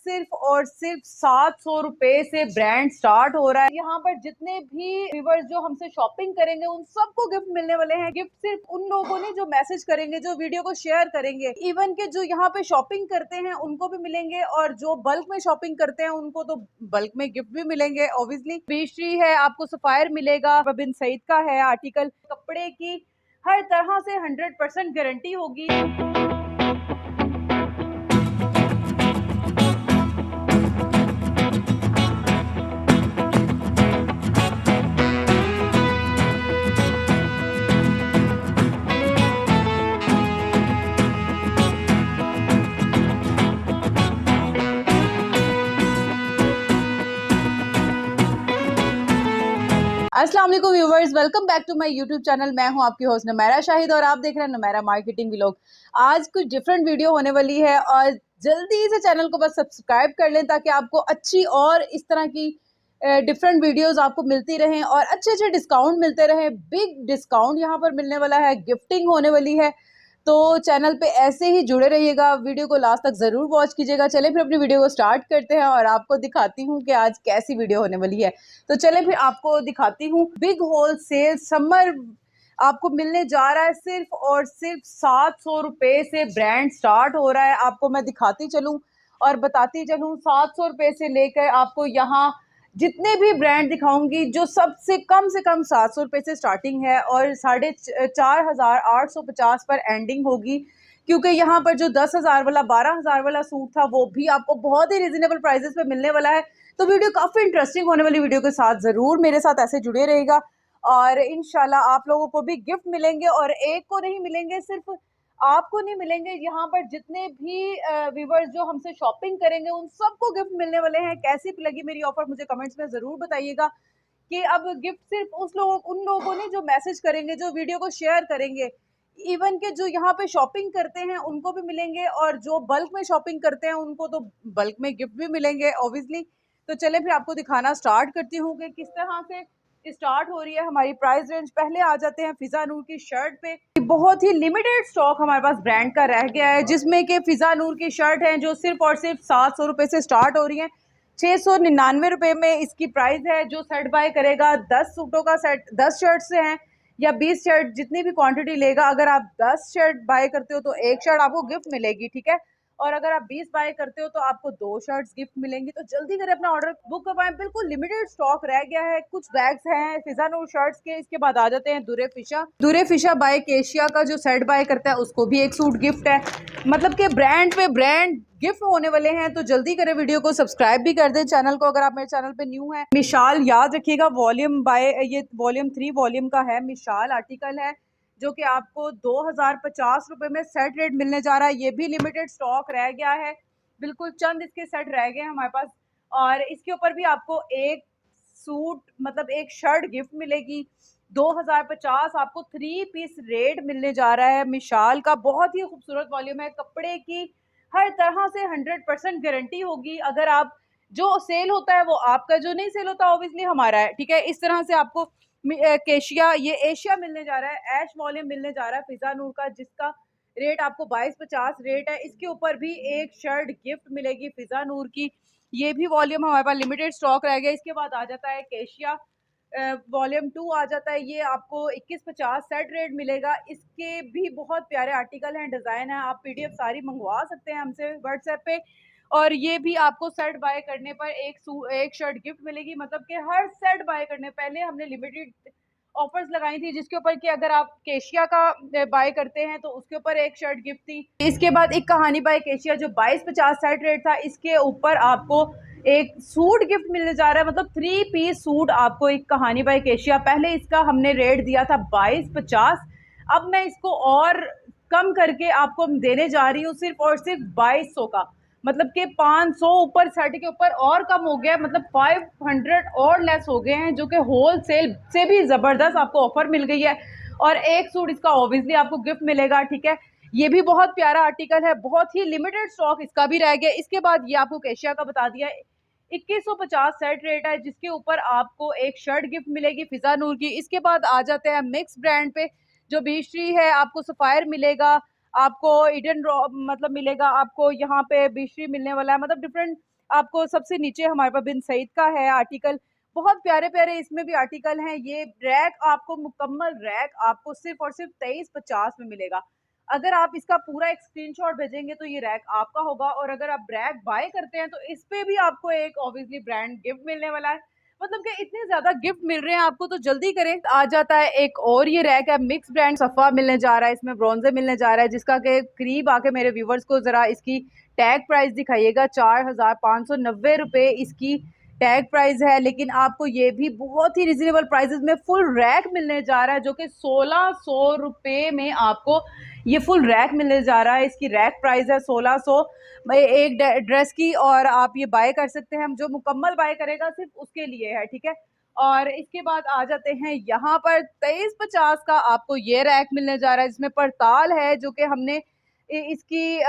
सिर्फ और सिर्फ 700 रुपए से ब्रांड स्टार्ट हो रहा है। यहाँ पर जितने भी व्यूअर्स जो हमसे शॉपिंग करेंगे उन सबको गिफ्ट मिलने वाले हैं। गिफ्ट सिर्फ उन लोगों ने जो मैसेज करेंगे, जो वीडियो को शेयर करेंगे, इवन के जो यहाँ पे शॉपिंग करते हैं उनको भी मिलेंगे, और जो बल्क में शॉपिंग करते हैं उनको तो बल्क में गिफ्ट भी मिलेंगे। ऑब्वियसली पेस्ट्री है, आपको सफायर मिलेगा, बिन सईद का है आर्टिकल, कपड़े की हर तरह से 100% गारंटी होगी। अस्सलाम वालेकुम viewers, welcome back to my YouTube channel. मैं हूं आपकी होस्ट नमैरा शाहिद और आप देख रहे हैं नमैरा मार्केटिंग व्लॉग। आज कुछ डिफरेंट वीडियो होने वाली है और जल्दी से चैनल को बस सब्सक्राइब कर लें ताकि आपको अच्छी और इस तरह की डिफरेंट वीडियोस आपको मिलती रहें और अच्छे अच्छे डिस्काउंट मिलते रहें। बिग डिस्काउंट यहाँ पर मिलने वाला है, गिफ्टिंग होने वाली है, तो चैनल पे ऐसे ही जुड़े रहिएगा। वीडियो को लास्ट तक जरूर वॉच कीजिएगा। चले फिर अपनी वीडियो को स्टार्ट करते हैं और आपको दिखाती हूँ कि आज कैसी वीडियो होने वाली है। तो चले फिर आपको दिखाती हूँ। बिग होल सेल समर आपको मिलने जा रहा है सिर्फ और सिर्फ 700 रुपए से ब्रांड स्टार्ट हो रहा है। आपको मैं दिखाती चलूँ और बताती चलूँ, 700 रुपए से लेकर आपको यहाँ जितने भी ब्रांड दिखाऊंगी जो सबसे कम से कम 700 रुपए से स्टार्टिंग है और 4,850 पर एंडिंग होगी। क्योंकि यहाँ पर जो 10,000 वाला 12,000 वाला सूट था वो भी आपको बहुत ही रिजनेबल प्राइसेस पे मिलने वाला है। तो वीडियो काफी इंटरेस्टिंग होने वाली, वीडियो के साथ जरूर मेरे साथ ऐसे जुड़े रहेगा और इंशाल्लाह आप लोगों को भी गिफ्ट मिलेंगे। और एक को नहीं मिलेंगे, सिर्फ आपको नहीं मिलेंगे, यहाँ पर जितने भी व्यूवर्स जो हमसे शॉपिंग करेंगे उन सबको गिफ्ट मिलने वाले हैं। कैसी लगी मेरी ऑफर मुझे कमेंट्स में जरूर बताइएगा कि अब गिफ्ट सिर्फ उन लोगों ने जो मैसेज करेंगे, जो वीडियो को शेयर करेंगे, इवन के जो यहाँ पे शॉपिंग करते हैं उनको भी मिलेंगे, और जो बल्क में शॉपिंग करते हैं उनको तो बल्क में गिफ्ट भी मिलेंगे ऑब्वियसली। तो चले फिर आपको दिखाना स्टार्ट करती हूँ कि किस तरह से स्टार्ट हो रही है हमारी प्राइस रेंज। पहले आ जाते हैं फिजा नूर की शर्ट पे। बहुत ही लिमिटेड स्टॉक हमारे पास ब्रांड का रह गया है, जिसमें कि फिजा नूर की शर्ट है जो सिर्फ और सिर्फ 700 रुपए से स्टार्ट हो रही है। 699 रुपए में इसकी प्राइस है। जो सेट बाय करेगा 10 सूटों का सेट, 10 शर्ट से हैं या 20 शर्ट, जितनी भी क्वांटिटी लेगा, अगर आप 10 शर्ट बाय करते हो तो एक शर्ट आपको गिफ्ट मिलेगी, ठीक है। और अगर आप 20 बाय करते हो तो आपको 2 शर्ट्स गिफ्ट मिलेंगी। तो जल्दी करें, अपना ऑर्डर बुक करवाएं, बिल्कुल लिमिटेड स्टॉक रह गया है। कुछ बैग्स हैं फिजा नूर शर्ट्स के। इसके बाद आ जाते हैं दुरे फिशा बाय केशिया का। जो सेट बाय करता है उसको भी एक सूट गिफ्ट है। मतलब कि ब्रांड पे ब्रांड गिफ्ट होने वाले हैं। तो जल्दी करें, वीडियो को सब्सक्राइब भी कर दें चैनल को अगर आप मेरे चैनल पे न्यू हैं। मिशाल याद रखिएगा, वॉल्यूम बाय, ये वॉल्यूम 3 वॉल्यूम का है, मिशाल आर्टिकल है, जो कि आपको 2050 रुपए में सेट रेट मिलने जा रहा है। ये भी लिमिटेड स्टॉक रह गया है, बिल्कुल चंद इसके सेट रह गए हैं हमारे पास। और इसके ऊपर भी आपको एक सूट, मतलब एक शर्ट गिफ्ट मिलेगी। 2050 आपको 3 पीस रेट मिलने जा रहा है मिशाल का। बहुत ही खूबसूरत वॉल्यूम है, कपड़े की हर तरह से 100% गारंटी होगी। अगर आप, जो सेल होता है वो आपका, जो नहीं सेल होता ऑब्वियसली हमारा है, ठीक है। इस तरह से आपको केशिया, ये एशिया मिलने जा रहा है, ऐश वॉल्यूम मिलने जा रहा है फिजा नूर का, जिसका रेट आपको 2250 रेट है। इसके ऊपर भी एक शर्ट गिफ्ट मिलेगी फिजा नूर की। ये भी वॉल्यूम हमारे पास लिमिटेड स्टॉक रह गया। इसके बाद आ जाता है केशिया वॉल्यूम 2 आ जाता है, ये आपको 2150 सेट रेट मिलेगा। इसके भी बहुत प्यारे आर्टिकल हैं, डिज़ाइन है, आप पीडीएफ सारी मंगवा सकते हैं हमसे व्हाट्सएप पे। और ये भी आपको सेट बाय करने पर एक शर्ट गिफ्ट मिलेगी। मतलब कि हर सेट बाय करने, पहले हमने लिमिटेड ऑफर्स लगाई थी जिसके ऊपर कि अगर आप केशिया का बाय करते हैं तो उसके ऊपर एक शर्ट गिफ्ट थी। इसके बाद एक कहानी बाय केशिया जो 2250 सेट रेट था, इसके ऊपर आपको एक सूट गिफ्ट मिलने जा रहा है। मतलब 3 पीस सूट आपको एक कहानी बाय केशिया। पहले इसका हमने रेट दिया था 2250, अब मैं इसको और कम करके आपको देने जा रही हूँ सिर्फ और सिर्फ 2200 का। मतलब कि 500 ऊपर सेट के ऊपर और कम हो गया, मतलब 500 और लेस हो गए हैं, जो कि होल सेल से भी ज़बरदस्त आपको ऑफर मिल गई है। और एक सूट इसका ऑब्वियसली आपको गिफ्ट मिलेगा, ठीक है। ये भी बहुत प्यारा आर्टिकल है, बहुत ही लिमिटेड स्टॉक इसका भी रह गया। इसके बाद ये आपको केशिया का बता दिया, 2150 सेट रेट है, जिसके ऊपर आपको एक शर्ट गिफ्ट मिलेगी फिजा नूर की। इसके बाद आ जाते हैं मिक्स ब्रांड पे। जो बीस्ट्री है आपको सफायर मिलेगा, आपको ईडन मतलब मिलेगा, आपको यहाँ पे बीस्ट्री मिलने वाला है। मतलब डिफरेंट आपको सबसे नीचे हमारे पास बिन सईद का है आर्टिकल, बहुत प्यारे प्यारे इसमें भी आर्टिकल हैं। ये रैक आपको मुकम्मल रैक आपको सिर्फ और सिर्फ 2350 में मिलेगा। अगर आप इसका पूरा एक स्क्रीनशॉट भेजेंगे तो ये रैक आपका होगा, और अगर आप रैक बाय करते हैं तो इस पे भी आपको एक ऑब्वियसली ब्रांड गिफ्ट मिलने वाला है। मतलब कि इतने ज्यादा गिफ्ट मिल रहे हैं आपको, तो जल्दी करें। आ जाता है एक और ये रैक है, मिक्स ब्रांड सफ़ा मिलने जा रहा है, इसमें ब्रॉन्जे मिलने जा रहा है, जिसका के करीब आके मेरे व्यूवर्स को जरा इसकी टैग प्राइस दिखाइएगा। 4590 इसकी टैग प्राइस है, लेकिन आपको ये भी बहुत ही रिजनेबल प्राइसेस में फुल रैक मिलने जा रहा है, जो कि 1600 में आपको ये फुल रैक मिलने जा रहा है। इसकी रैक प्राइस है 1600 एक ड्रेस की, और आप ये बाय कर सकते हैं। जो मुकम्मल बाय करेगा सिर्फ उसके लिए है, ठीक है। और इसके बाद आ जाते हैं यहाँ पर 2350 का आपको ये रैक मिलने जा रहा है, जिसमें पड़ताल है, जो कि हमने इसकी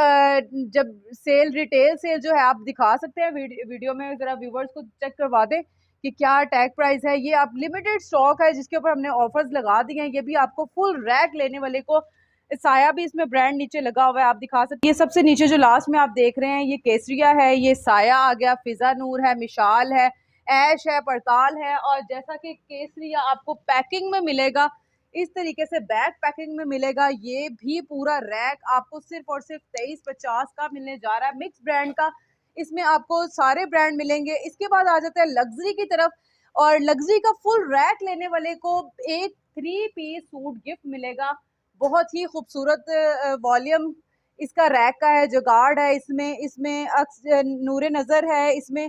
जब सेल रिटेल सेल जो है आप दिखा सकते हैं वीडियो में, ज़रा व्यूवर्स को चेक करवा दें कि क्या टैग प्राइस है। ये आप लिमिटेड स्टॉक है जिसके ऊपर हमने ऑफर्स लगा दिए हैं। ये भी आपको फुल रैक लेने वाले को, साया भी इसमें ब्रांड नीचे लगा हुआ है, आप दिखा सकते हैं। ये सबसे नीचे जो लास्ट में आप देख रहे हैं ये केसरिया है, ये साया आ गया, फिजा नूर है, मिशाल है, ऐश है, पड़ताल है। और जैसा कि केसरिया आपको पैकिंग में मिलेगा, इस तरीके से बैक पैकिंग में मिलेगा। ये भी पूरा रैक आपको सिर्फ और सिर्फ 2350 का मिलने जा रहा है, मिक्स ब्रांड का। इसमें आपको सारे ब्रांड मिलेंगे। इसके बाद आ जाता है लग्जरी की तरफ, और लग्जरी का फुल रैक लेने वाले को एक 3 पीस सूट गिफ्ट मिलेगा। बहुत ही खूबसूरत वॉल्यूम इसका रैक का है, जुगाड़ है इसमें, इसमें नूरे नज़र है, इसमें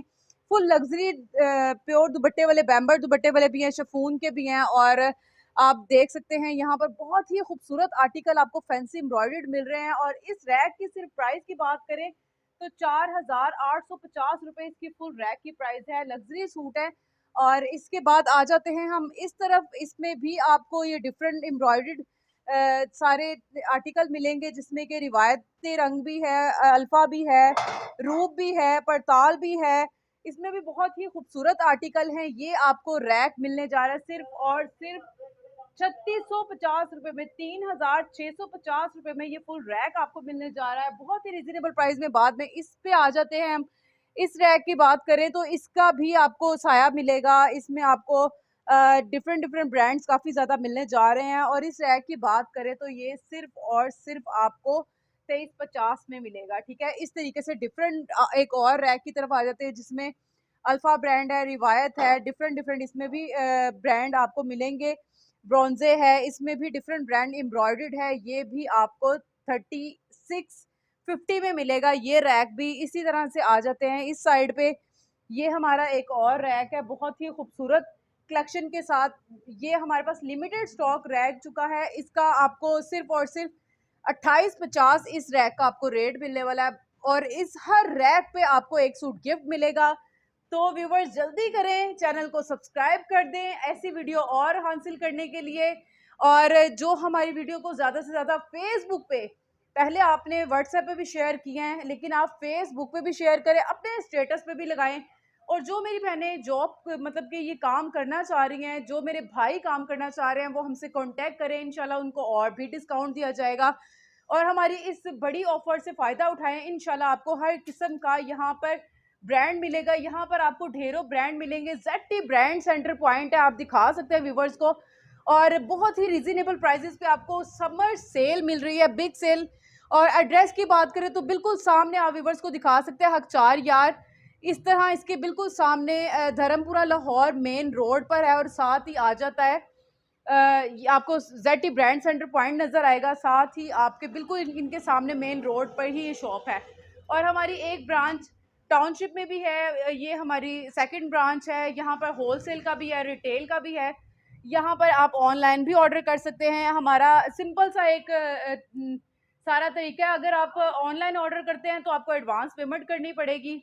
फुल लग्जरी प्योर दुपट्टे वाले, बैम्बर दुपट्टे वाले भी हैं, शिफॉन के भी हैं। और आप देख सकते हैं यहाँ पर बहुत ही खूबसूरत आर्टिकल आपको फैंसी एम्ब्रॉयडर्ड मिल रहे हैं। और इस रैक की सिर्फ प्राइस की बात करें तो 4850 इसकी फुल रैक की प्राइस है, लग्जरी सूट है। और इसके बाद आ जाते हैं हम इस तरफ, इसमें भी आपको ये डिफरेंट एम्ब्रॉयडर्ड सारे आर्टिकल मिलेंगे, जिसमें कि रिवायती रंग भी है, अल्फा भी है, रूप भी है, पड़ताल भी है। इसमें भी बहुत ही खूबसूरत आर्टिकल हैं। ये आपको रैक मिलने जा रहा है सिर्फ और सिर्फ 3650 में, 3650 में ये फुल रैक आपको मिलने जा रहा है, बहुत ही रिजनेबल प्राइस में। बाद में इस पे आ जाते हैं हम। इस रैक की बात करें तो इसका भी आपको साया मिलेगा, इसमें आपको डिफरेंट डिफरेंट ब्रांड्स काफ़ी ज़्यादा मिलने जा रहे हैं। और इस रैक की बात करें तो ये सिर्फ और सिर्फ आपको 2350 में मिलेगा, ठीक है। इस तरीके से डिफरेंट एक और रैक की तरफ आ जाते हैं, जिसमें अल्फा ब्रांड है, रिवायत है, डिफरेंट डिफरेंट इसमें भी ब्रांड आपको मिलेंगे। ब्रॉन्जे है, इसमें भी डिफरेंट ब्रांड एम्ब्रॉयडर्ड है, ये भी आपको 3650 में मिलेगा। ये रैक भी इसी तरह से आ जाते हैं इस साइड पे। ये हमारा एक और रैक है बहुत ही खूबसूरत कलेक्शन के साथ। ये हमारे पास लिमिटेड स्टॉक रैक चुका है, इसका आपको सिर्फ और सिर्फ 2850 इस रैक का आपको रेट मिलने वाला है। और इस हर रैक पे आपको एक सूट गिफ्ट मिलेगा। तो व्यूवर्स जल्दी करें, चैनल को सब्सक्राइब कर दें ऐसी वीडियो और हासिल करने के लिए। और जो हमारी वीडियो को ज़्यादा से ज़्यादा फेसबुक पे, पहले आपने व्हाट्सएप पे भी शेयर किए हैं, लेकिन आप फेसबुक पे भी शेयर करें, अपने स्टेटस पे भी लगाएं। और जो मेरी बहनें जॉब मतलब कि ये काम करना चाह रही हैं, जो मेरे भाई काम करना चाह रहे हैं, वो हमसे कांटेक्ट करें, इंशाल्लाह उनको और भी डिस्काउंट दिया जाएगा। और हमारी इस बड़ी ऑफर से फ़ायदा उठाएं, इंशाल्लाह आपको हर किस्म का यहाँ पर ब्रांड मिलेगा। यहाँ पर आपको ढेरों ब्रांड मिलेंगे। ZT ब्रांड सेंटर पॉइंट है, आप दिखा सकते हैं व्यूवर्स को। और बहुत ही रिजनेबल प्राइसेस पे आपको समर सेल मिल रही है, बिग सेल। और एड्रेस की बात करें तो बिल्कुल सामने आप व्यूवर्स को दिखा सकते हैं, हकचार यार, इस तरह इसके बिल्कुल सामने धर्मपुरा लाहौर मेन रोड पर है। और साथ ही आ जाता है आपको ZT ब्रांड सेंटर पॉइंट नज़र आएगा, साथ ही आपके बिल्कुल इनके सामने मेन रोड पर ही ये शॉप है। और हमारी एक ब्रांच टाउनशिप में भी है, ये हमारी सेकंड ब्रांच है। यहाँ पर होलसेल का भी है, रिटेल का भी है। यहाँ पर आप ऑनलाइन भी ऑर्डर कर सकते हैं। हमारा सिंपल सा एक सारा तरीका है। अगर आप ऑनलाइन ऑर्डर करते हैं तो आपको एडवांस पेमेंट करनी पड़ेगी,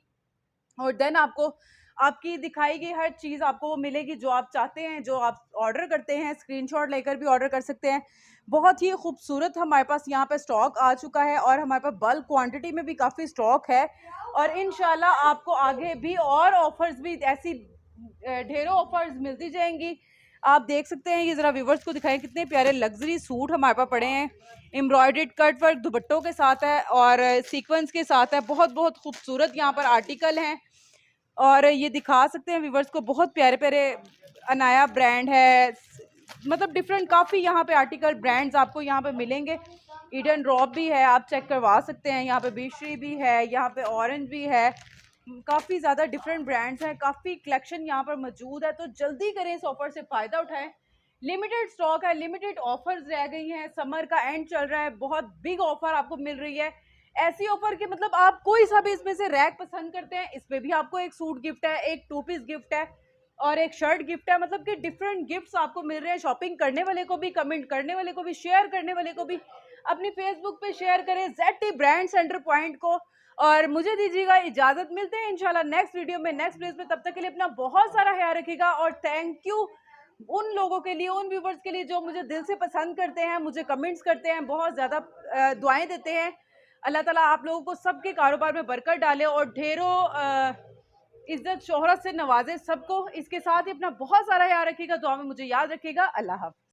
और देन आपको आपकी दिखाई गई हर चीज़ आपको वो मिलेगी जो आप चाहते हैं, जो आप ऑर्डर करते हैं। स्क्रीनशॉट लेकर भी ऑर्डर कर सकते हैं। बहुत ही खूबसूरत हमारे पास यहाँ पे स्टॉक आ चुका है, और हमारे पास बल्क क्वांटिटी में भी काफ़ी स्टॉक है। और इंशाल्लाह आपको आगे भी और ऑफर्स भी ऐसी ढेरों ऑफर्स मिलती जाएंगी। आप देख सकते हैं, ये ज़रा व्यूवर्स को दिखाएं, कितने प्यारे लग्जरी सूट हमारे पास पड़े हैं, एम्ब्रॉयडर्ड कट वर्क दुपट्टों के साथ है और सीक्वेंस के साथ है। बहुत बहुत खूबसूरत यहाँ पर आर्टिकल हैं। और ये दिखा सकते हैं व्यूवर्स को, बहुत प्यारे प्यारे अनाया ब्रांड है, मतलब डिफरेंट काफ़ी यहाँ पे आर्टिकल ब्रांड्स आपको यहाँ पे मिलेंगे। ईडन ड्रॉप भी है, आप चेक करवा सकते हैं। यहाँ पे बीश्री भी है, यहाँ पे ऑरेंज भी है, काफ़ी ज़्यादा डिफरेंट ब्रांड्स हैं, काफ़ी कलेक्शन यहाँ पर मौजूद है। तो जल्दी करें, इस ऑफर से फ़ायदा उठाएं। लिमिटेड स्टॉक है, लिमिटेड ऑफर्स रह गई हैं, समर का एंड चल रहा है, बहुत बिग ऑफर आपको मिल रही है। ऐसी ऑफर की मतलब आप कोई सा भी इसमें से रैक पसंद करते हैं, इसमें भी आपको एक सूट गिफ्ट है, एक 2 पीस गिफ्ट है और एक शर्ट गिफ्ट है। मतलब कि डिफरेंट गिफ्ट्स आपको मिल रहे हैं। शॉपिंग करने वाले को भी, कमेंट करने वाले को भी, शेयर करने वाले को भी अपनी फेसबुक पे शेयर करें ZT ब्रांड सेंटर पॉइंट को। और मुझे दीजिएगा इजाजत, मिलते हैं इंशाल्लाह नेक्स्ट वीडियो में, नेक्स्ट प्लेस में। तब तक के लिए अपना बहुत सारा ख्याल रखिएगा और थैंक यू उन लोगों के लिए, उन व्यूवर्स के लिए जो मुझे दिल से पसंद करते हैं, मुझे कमेंट्स करते हैं, बहुत ज़्यादा दुआएं देते हैं। अल्लाह ताला आप लोगों को सबके कारोबार में बरकत डाले और ढेरों इज्जत शोहरत से नवाजे सबको। इसके साथ ही अपना बहुत सारा याद रखिएगा, दुआ में मुझे याद रखिएगा। अल्लाह हाफ़िज़।